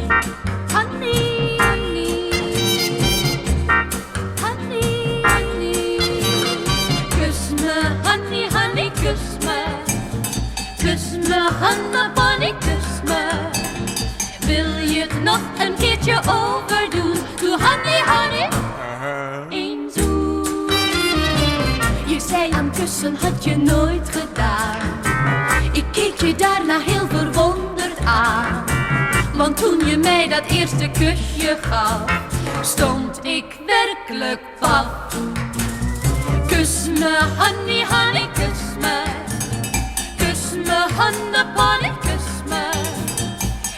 Honey, honey, honey, honey. Kus me, honey, honey, kus me. Kus me, honey, honey, kus me. Wil je het nog een keertje overdoen? Doe honey, honey, een zoen. Je zei aan kussen had je nooit gedaan. Ik keek je daarna heel verwonderd aan. Want toen je mij dat eerste kusje gaf, stond ik werkelijk paf. Kus me, honey, honey, kus me. Kus me, honey, honey, kus me.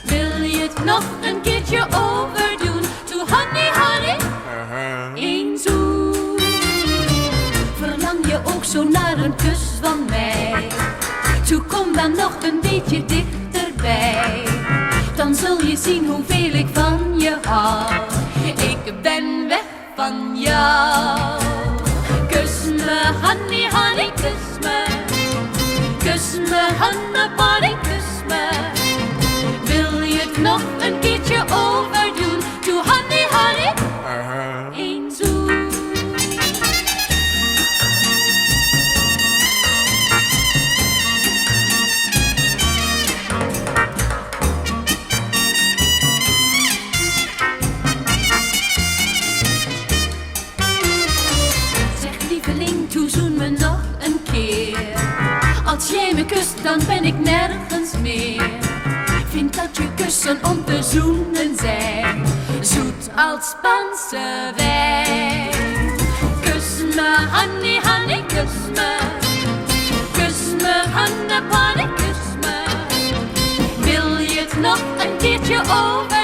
Wil je het nog een keertje overdoen? Doe honey, honey, een zoen. Verlang je ook zo naar een kus van mij? Toe kom dan nog een beetje dichterbij. Dan zul je zien hoeveel ik van je hou. Ik ben weg van jou. Kus me, honey, honey, kus me. Kus me, honey, honey, kus me. Wil je het nog een keertje overdoen? Doe honey, honey, een zoen. Zeg lieveling, toe zoen me nog een keer. Als jij me kust, dan ben ik nergens meer. Vind dat je kussen om te zoenen zijn, zoet als Spaanse wijn. Kus me, honey, honey, kus me. Kus me, honey, honey, kus me. Wil je het nog een keertje over?